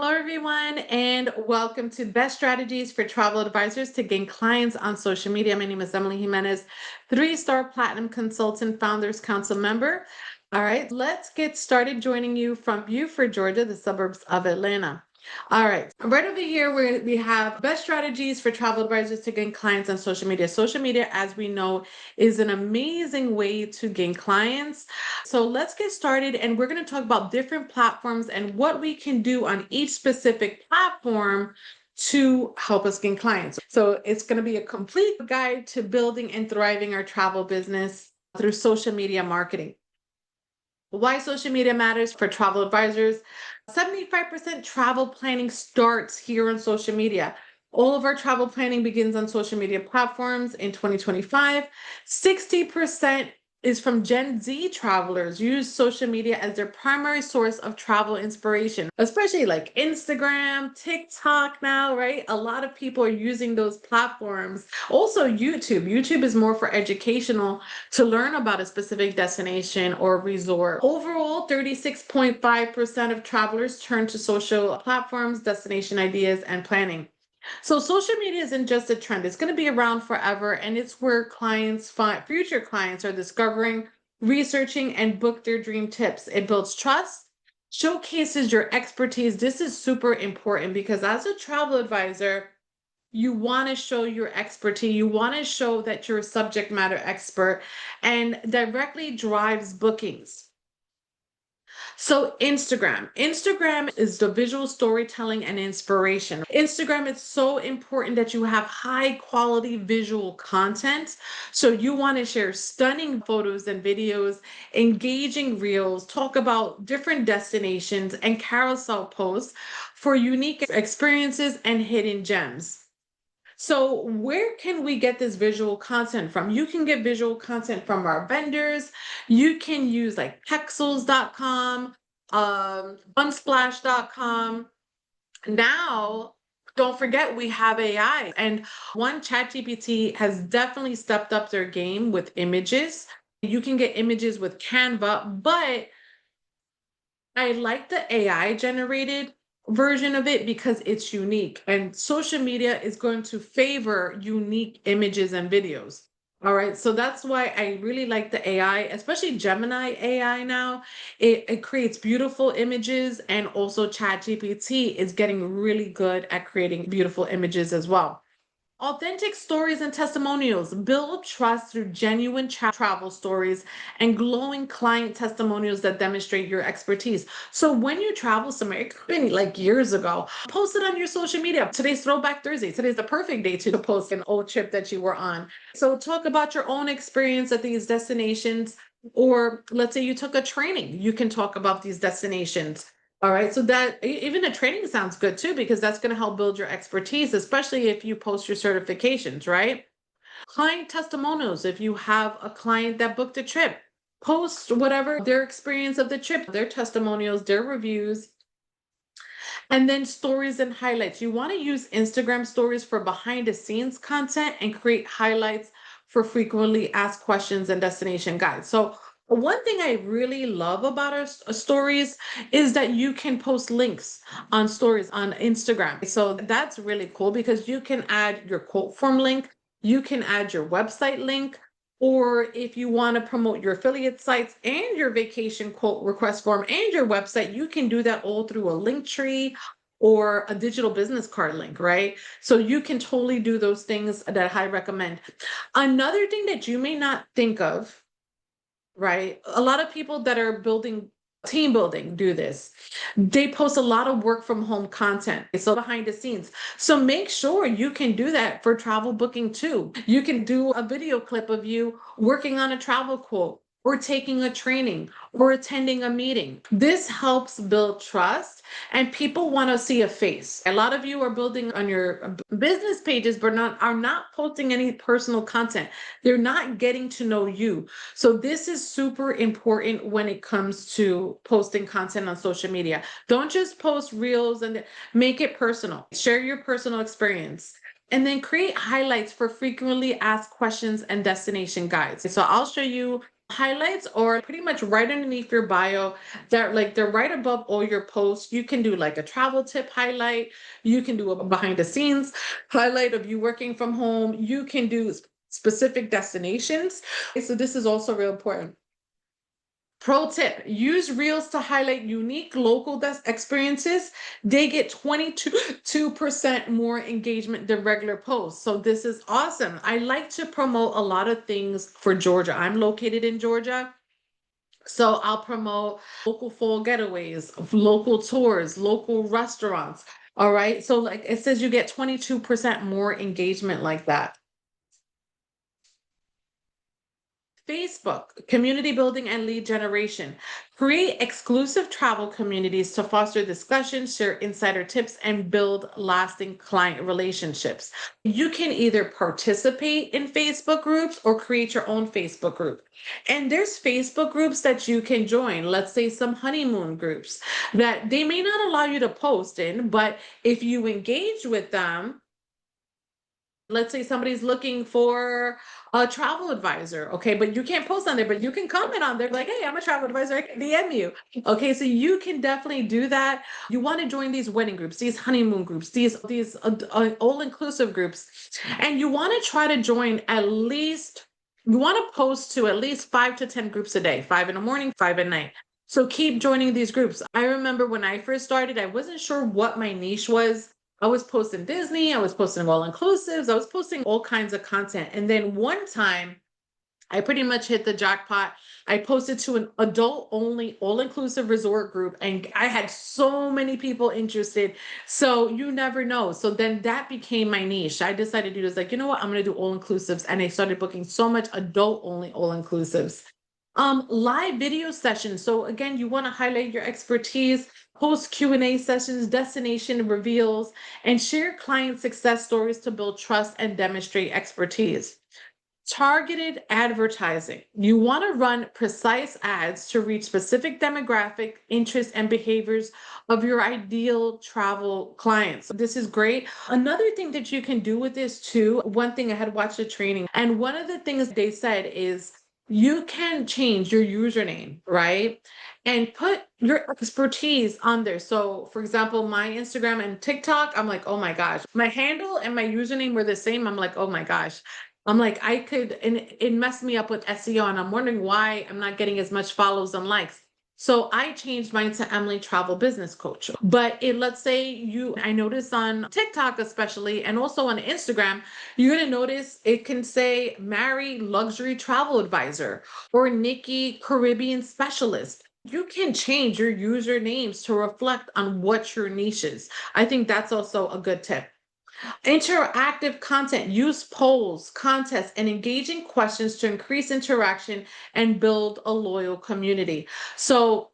Hello, everyone, and welcome to Best Strategies for Travel Advisors to Gain Clients on Social Media. My name is Emily Jimenez, three-star platinum consultant, Founders Council member. All right, let's get started. Joining you from Beaufort, Georgia, the suburbs of Atlanta. All right, right over here we have best strategies for travel advisors to gain clients on social media. Social media, as we know, is an amazing way to gain clients. So let's get started, and we're going to talk about different platforms and what we can do on each specific platform to help us gain clients. So it's going to be a complete guide to building and thriving our travel business through social media marketing. Why social media matters for travel advisors. 75% travel planning starts here on social media. All of our travel planning begins on social media platforms in 2025. 60% is from Gen Z travelers use social media as their primary source of travel inspiration, especially like Instagram, TikTok now, right? A lot of people are using those platforms. Also YouTube. YouTube is more for educational to learn about a specific destination or resort. Overall, 36.5% of travelers turn to social platforms, destination ideas, and planning. So social media isn't just a trend. It's going to be around forever, and it's where future clients are discovering, researching, and book their dream tips. It builds trust, showcases your expertise. This is super important because as a travel advisor, you want to show your expertise. You want to show that you're a subject matter expert and directly drives bookings. So Instagram is the visual storytelling and inspiration. Instagram is so important that you have high quality visual content. So you want to share stunning photos and videos, engaging reels, talk about different destinations and carousel posts for unique experiences and hidden gems. So where can we get this visual content from? You can get visual content from our vendors. You can use like pexels.com, unsplash.com. Now, don't forget we have AI, and one ChatGPT has definitely stepped up their game with images. You can get images with Canva, but I like the AI generated version of it because it's unique, and social media is going to favor unique images and videos. All right, so that's why I really like the AI, especially Gemini AI now. It creates beautiful images, and also ChatGPT is getting really good at creating beautiful images as well. Authentic stories and testimonials build trust through genuine travel stories and glowing client testimonials that demonstrate your expertise. So when you travel somewhere, it could be like years ago, post it on your social media. Today's Throwback Thursday. Today's the perfect day to post an old trip that you were on. So talk about your own experience at these destinations. Or let's say you took a training, you can talk about these destinations. All right, so that even a training sounds good too, because that's going to help build your expertise, especially if you post your certifications, right? Client testimonials. If you have a client that booked a trip, post whatever their experience of the trip, their testimonials, their reviews, and then stories and highlights. You want to use Instagram stories for behind the scenes content and create highlights for frequently asked questions and destination guides. So one thing I really love about our stories is that you can post links on stories on Instagram. So that's really cool because you can add your quote form link, you can add your website link, or if you want to promote your affiliate sites and your vacation quote request form and your website, you can do that all through a link tree or a digital business card link, right? So you can totally do those things that I recommend. Another thing that you may not think of, right? A lot of people that are building team building do this. They post a lot of work from home content. So behind the scenes. So make sure you can do that for travel booking too. You can do a video clip of you working on a travel quote or taking a training or attending a meeting. This helps build trust and people want to see a face. A lot of you are building on your business pages, but are not posting any personal content. They're not getting to know you. So this is super important when it comes to posting content on social media. Don't just post reels and make it personal. Share your personal experience. And then create highlights for frequently asked questions and destination guides. So I'll show you Highlights or pretty much right underneath your bio, that like they're right above all your posts. You can do like a travel tip highlight, you can do a behind the scenes highlight of you working from home, you can do specific destinations. So this is also real important. Pro tip, use reels to highlight unique local experiences. They get 22% more engagement than regular posts. So this is awesome. I like to promote a lot of things for Georgia. I'm located in Georgia. So I'll promote local fall getaways, local tours, local restaurants. All right. So like it says you get 22% more engagement like that. Facebook, community building and lead generation. Create exclusive travel communities to foster discussion, share insider tips, and build lasting client relationships. You can either participate in Facebook groups or create your own Facebook group. And there's Facebook groups that you can join. Let's say some honeymoon groups that they may not allow you to post in, but if you engage with them, let's say somebody's looking for a travel advisor, okay, but you can't post on there, but you can comment on there like, hey, I'm a travel advisor, I can DM you. Okay, so you can definitely do that. You want to join these wedding groups, these honeymoon groups, these all-inclusive groups, and you want to try to join at least, you want to post to at least 5 to 10 groups a day, 5 in the morning, 5 at night. So keep joining these groups. I remember when I first started, I wasn't sure what my niche was. I was posting Disney, I was posting all inclusives, I was posting all kinds of content. And then one time I pretty much hit the jackpot. I posted to an adult only all inclusive resort group and I had so many people interested. So you never know. So then that became my niche. I decided to do this like, you know what, I'm going to do all inclusives. And I started booking so much adult only all inclusives. Live video sessions. So again, you want to highlight your expertise, host Q&A sessions, destination reveals, and share client success stories to build trust and demonstrate expertise. Targeted advertising. You want to run precise ads to reach specific demographic, interests, and behaviors of your ideal travel clients. This is great. Another thing that you can do with this too, one thing I had watched a training, and one of the things they said is you can change your username, right? And put your expertise on there. So, for example, my Instagram and TikTok, I'm like, oh my gosh, my handle and my username were the same. I'm like, oh my gosh. I'm like, I could, and it messed me up with SEO, and I'm wondering why I'm not getting as much follows and likes. So I changed mine to Emily Travel Business Coach. But let's say I notice on TikTok especially, and also on Instagram, you're gonna notice it can say Mary Luxury Travel Advisor or Nikki Caribbean Specialist. You can change your usernames to reflect on what your niche is. I think that's also a good tip. Interactive content, use polls, contests, and engaging questions to increase interaction and build a loyal community. So,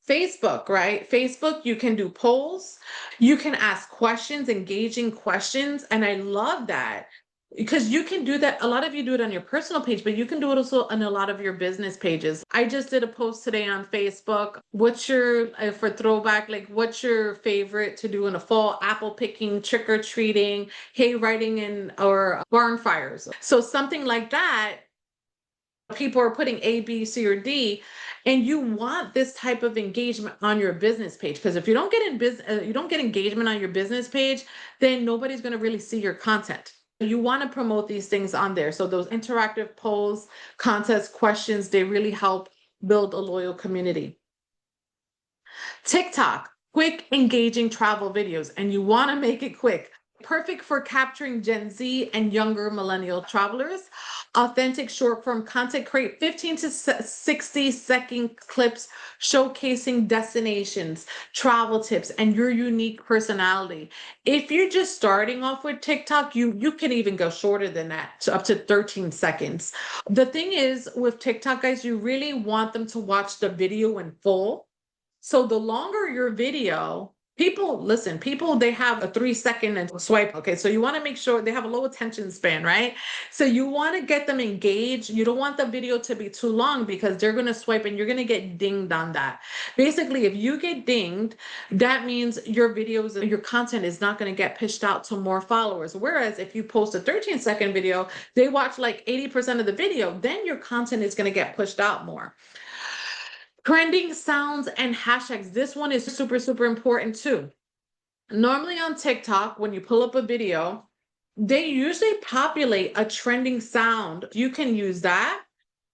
Facebook, right? Facebook, you can do polls, you can ask questions, engaging questions. And I love that because you can do that. A lot of you do it on your personal page, but you can do it also on a lot of your business pages. I just did a post today on Facebook. What's your, for throwback, like what's your favorite to do in the fall? Apple picking, trick or treating, hay riding, and or barn fires. So something like that, people are putting A, B, C, or D, and you want this type of engagement on your business page. Because if you don't get in business, you don't get engagement on your business page, then nobody's going to really see your content. You want to promote these things on there. So those interactive polls, contests, questions, they really help build a loyal community. TikTok, quick, engaging travel videos, and you want to make it quick. Perfect for capturing Gen Z and younger millennial travelers. Authentic short form content, create 15 to 60-second clips showcasing destinations, travel tips, and your unique personality. If you're just starting off with TikTok, you can even go shorter than that, to up to 13 seconds. The thing is with TikTok, guys, you really want them to watch the video in full. So the longer your video, People, listen, people, they have a 3 second and swipe. Okay. So you want to make sure they have a low attention span, right? So you want to get them engaged. You don't want the video to be too long because they're going to swipe and you're going to get dinged on that. Basically, if you get dinged, that means your videos, your content is not going to get pushed out to more followers. Whereas if you post a 13-second video, they watch like 80% of the video, then your content is going to get pushed out more. Trending sounds and hashtags. This one is super, super important too. Normally on TikTok, when you pull up a video, they usually populate a trending sound. You can use that,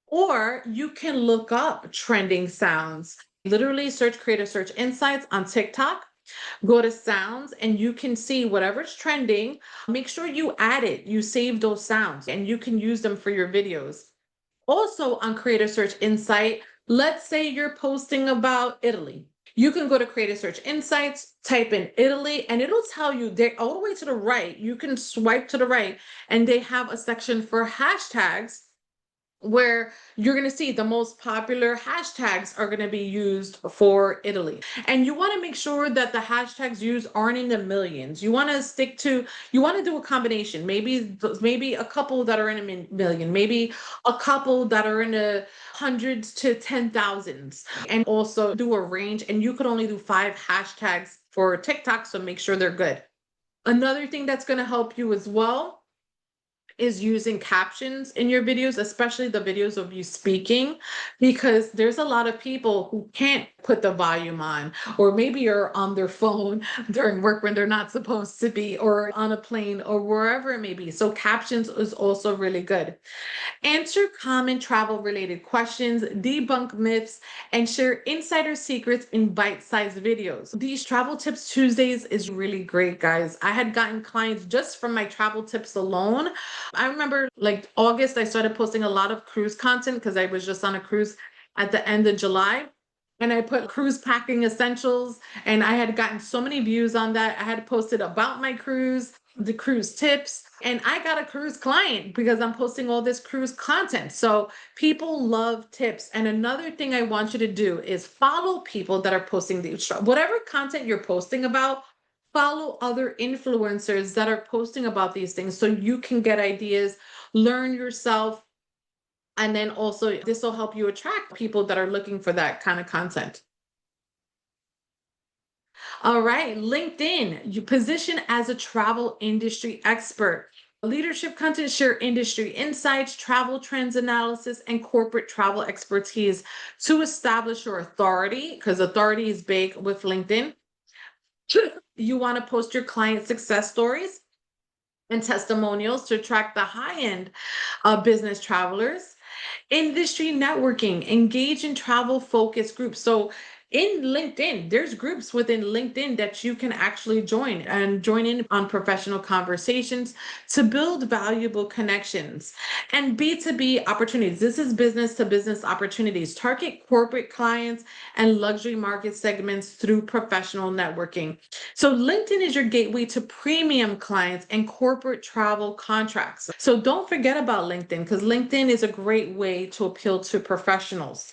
or you can look up trending sounds. Literally search Creator Search Insights on TikTok, go to sounds, and you can see whatever's trending. Make sure you add it, you save those sounds, and you can use them for your videos. Also on Creator Search Insight, let's say you're posting about Italy. You can go to Creator Search Insights, type in Italy, and it'll tell you they're all the way to the right. You can swipe to the right, and they have a section for hashtags where you're going to see the most popular hashtags are going to be used for Italy. And you want to make sure that the hashtags used aren't in the millions. You want to stick to, you want to do a combination, maybe a couple that are in a million, maybe a couple that are in the hundreds to 10,000s, and also do a range. And you could only do 5 hashtags for TikTok, so make sure they're good. Another thing that's going to help you as well is using captions in your videos, especially the videos of you speaking, because there's a lot of people who can't put the volume on, or maybe you're on their phone during work when they're not supposed to be, or on a plane, or wherever it may be. So captions is also really good. Answer common travel related questions, debunk myths, and share insider secrets in bite-sized videos. These Travel Tips Tuesdays is really great, guys. I had gotten clients just from my travel tips alone. I remember like August, I started posting a lot of cruise content because I was just on a cruise at the end of July. And I put cruise packing essentials, and I had gotten so many views on that. I had posted about my cruise, the cruise tips, and I got a cruise client because I'm posting all this cruise content. So people love tips. And another thing I want you to do is follow people that are posting the whatever content you're posting about. Follow other influencers that are posting about these things so you can get ideas, learn yourself, and then also this will help you attract people that are looking for that kind of content. All right, LinkedIn, you position as a travel industry expert. Leadership content, share industry insights, travel trends analysis, and corporate travel expertise to establish your authority, because authority is big with LinkedIn. You want to post your client success stories and testimonials to attract the high-end business travelers. Industry networking, engage in travel focus groups. So in LinkedIn, there's groups within LinkedIn that you can actually join and join in on professional conversations to build valuable connections. And B2B opportunities. This is business to business opportunities. Target corporate clients and luxury market segments through professional networking. So LinkedIn is your gateway to premium clients and corporate travel contracts. So don't forget about LinkedIn, because LinkedIn is a great way to appeal to professionals.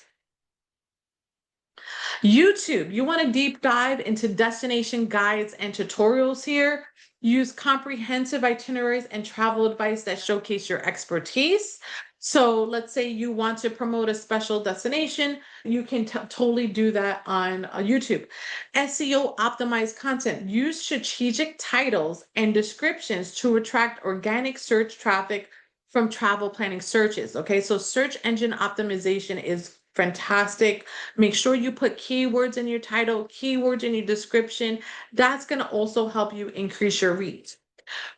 YouTube, you want to deep dive into destination guides and tutorials here. Use comprehensive itineraries and travel advice that showcase your expertise. So let's say you want to promote a special destination, you can totally do that on YouTube. SEO optimized content. Use strategic titles and descriptions to attract organic search traffic from travel planning searches. Okay, so search engine optimization is fantastic. Make sure you put keywords in your title, keywords in your description. That's going to also help you increase your reach.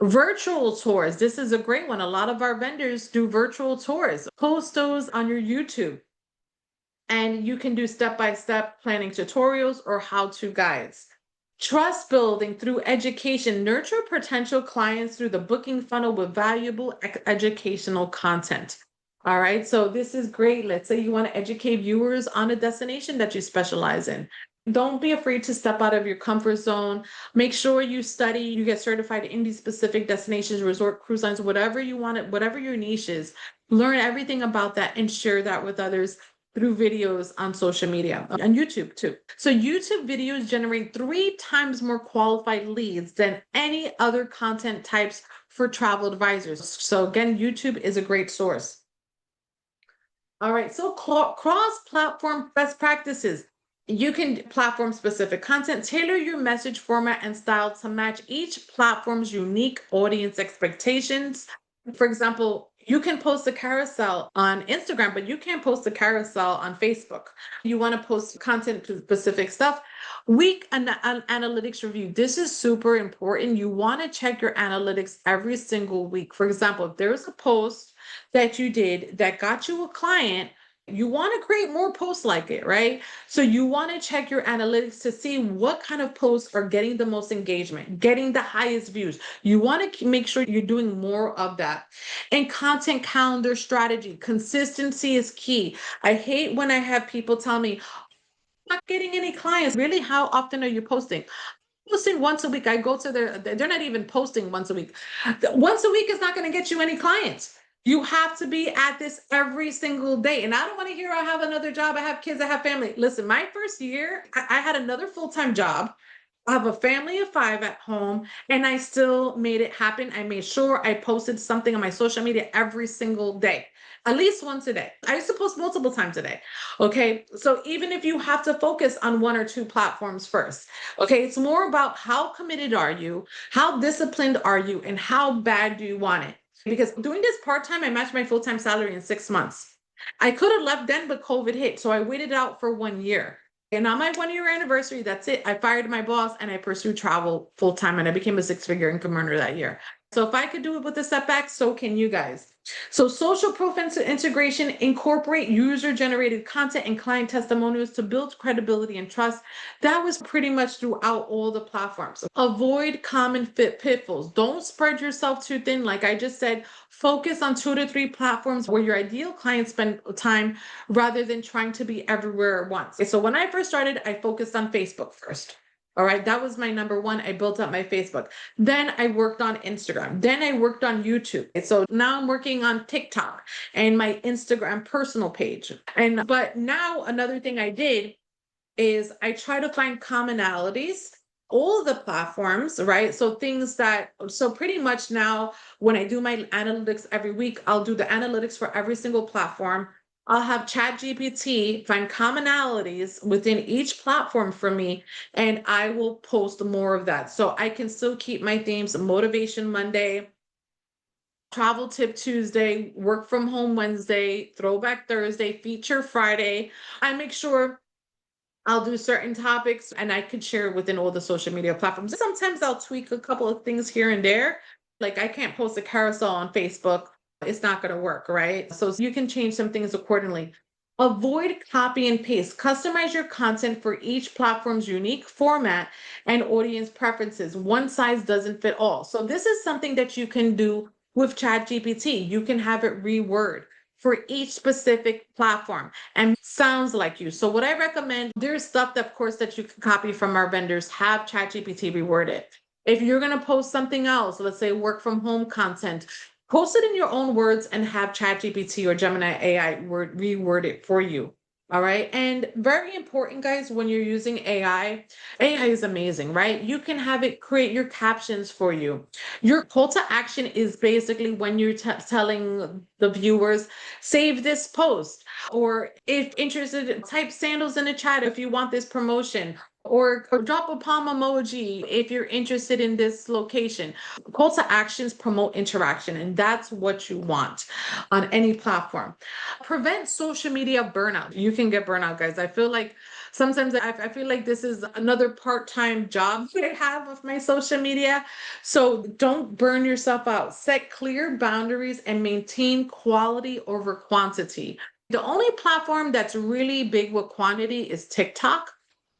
Virtual tours. This is a great one. A lot of our vendors do virtual tours. Post those on your YouTube. And you can do step-by-step planning tutorials or how-to guides. Trust building through education. Nurture potential clients through the booking funnel with valuable educational content. All right, so this is great. Let's say you want to educate viewers on a destination that you specialize in. Don't be afraid to step out of your comfort zone. Make sure you study, you get certified in these specific destinations, resort, cruise lines, whatever you want, whatever your niche is. Learn everything about that and share that with others. through videos on social media and YouTube too. So YouTube videos generate 3 times more qualified leads than any other content types for travel advisors. So again, YouTube is a great source. All right, so cross-platform best practices. You can platform specific content, tailor your message format and style to match each platform's unique audience expectations. For example, you can post a carousel on Instagram, but you can't post a carousel on Facebook. You want to post content to specific stuff. Week analytics review. This is super important. You want to check your analytics every single week. For example, if there's a post that you did that got you a client, you want to create more posts like it, right? So you want to check your analytics to see what kind of posts are getting the most engagement, getting the highest views. You want to make sure you're doing more of that. And content calendar strategy, consistency is key. I hate when I have people tell me, I'm not getting any clients. Really, how often are you posting? Posting once a week. I go to they're not even posting once a week. Once a week is not going to get you any clients. You have to be at this every single day. And I don't want to hear I have another job, I have kids, I have family. Listen, my first year, I had another full-time job. I have a family of 5 at home, and I still made it happen. I made sure I posted something on my social media every single day, at least once a day. I used to post multiple times a day. Okay. So even if you have to focus on 1 or 2 platforms first, okay, it's more about how committed are you, how disciplined are you, and how bad do you want it? Because doing this part time, I matched my full time salary in 6 months. I could have left then, but COVID hit. So I waited out for 1 year. And on my 1 year anniversary, that's it. I fired my boss and I pursued travel full time, and I became a 6 figure income earner that year. So if I could do it with the setbacks, so can you guys. So social proof integration, incorporate user generated content and client testimonials to build credibility and trust. That was pretty much throughout all the platforms. Avoid common pitfalls. Don't spread yourself too thin. Like I just said, focus on 2 to 3 platforms where your ideal clients spend time rather than trying to be everywhere at once. So when I first started, I focused on Facebook first. All right, that was my number one. I built up my Facebook. Then I worked on Instagram. Then I worked on YouTube. So now I'm working on TikTok and my Instagram personal page. But now another thing I did is I try to find commonalities, all the platforms, right? So pretty much now when I do my analytics every week, I'll do the analytics for every single platform. I'll have ChatGPT find commonalities within each platform for me, and I will post more of that. So I can still keep my themes: Motivation Monday, Travel Tip Tuesday, Work from Home Wednesday, Throwback Thursday, Feature Friday. I make sure I'll do certain topics and I could share it within all the social media platforms. Sometimes I'll tweak a couple of things here and there. Like I can't post a carousel on Facebook. It's not going to work, right? So you can change some things accordingly. Avoid copy and paste. Customize your content for each platform's unique format and audience preferences. One size doesn't fit all. So this is something that you can do with ChatGPT. You can have it reword for each specific platform and sounds like you. So what I recommend, there's stuff that of course that you can copy from our vendors, have ChatGPT reword it. If you're going to post something else, let's say work from home content, post it in your own words and have ChatGPT or Gemini AI reword it for you. All right. And very important, guys, when you're using AI, AI is amazing, right? You can have it create your captions for you. Your call to action is basically when you're telling the viewers, save this post, or if interested, type sandals in the chat if you want this promotion, or drop a palm emoji if you're interested in this location. Call to actions promote interaction, and that's what you want on any platform. Prevent social media burnout. You can get burnout, guys. I feel like sometimes I feel like this is another part-time job that I have with my social media. So don't burn yourself out. Set clear boundaries and maintain quality over quantity. The only platform that's really big with quantity is TikTok.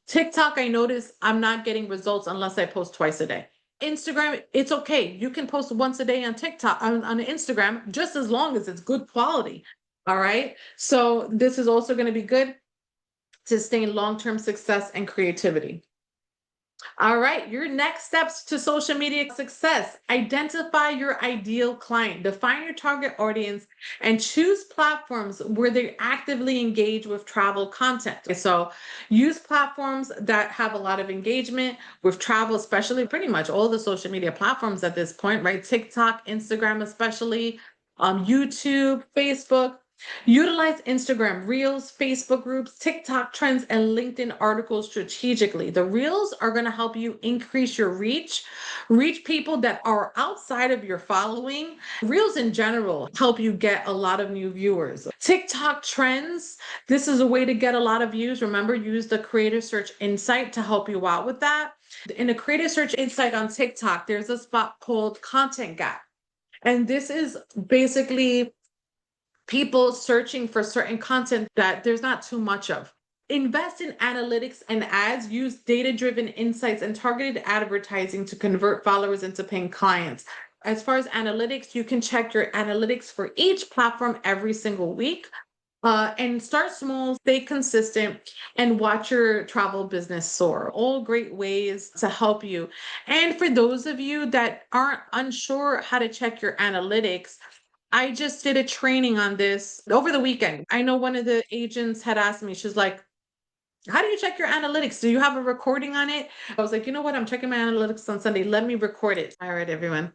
TikTok, I notice I'm not getting results unless I post twice a day. Instagram, it's okay. You can post once a day on TikTok, on Instagram, just as long as it's good quality. All right. So this is also going to be good to sustain long-term success and creativity. All right, your next steps to social media success. Identify your ideal client, define your target audience, and choose platforms where they actively engage with travel content. Okay, so use platforms that have a lot of engagement with travel, especially pretty much all the social media platforms at this point, right? TikTok, Instagram, especially, YouTube, Facebook. Utilize Instagram Reels, Facebook groups, TikTok trends, and LinkedIn articles strategically. The Reels are going to help you increase your reach people that are outside of your following. Reels in general help you get a lot of new viewers. TikTok trends, this is a way to get a lot of views. Remember, use the Creator Search Insight to help you out with that. In the Creator Search Insight on TikTok, there's a spot called Content Gap. And this is basically people searching for certain content that there's not too much of. Invest in analytics and ads, use data driven insights and targeted advertising to convert followers into paying clients. As far as analytics, you can check your analytics for each platform every single week. And start small, stay consistent, and watch your travel business soar. All great ways to help you. And for those of you that aren't unsure how to check your analytics, I just did a training on this over the weekend. I know one of the agents had asked me, she's like, how do you check your analytics? Do you have a recording on it? I was like, you know what? I'm checking my analytics on Sunday. Let me record it. All right, everyone.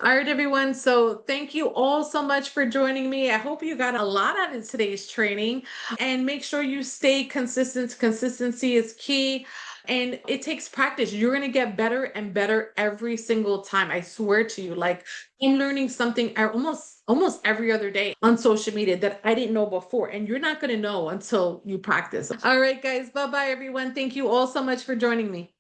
All right, everyone. So thank you all so much for joining me. I hope you got a lot out of today's training, and make sure you stay consistent. Consistency is key. And it takes practice. You're going to get better and better every single time. I swear to you. Like, I'm learning something almost every other day on social media that I didn't know before. And you're not going to know until you practice. All right, guys. Bye bye, everyone. Thank you all so much for joining me.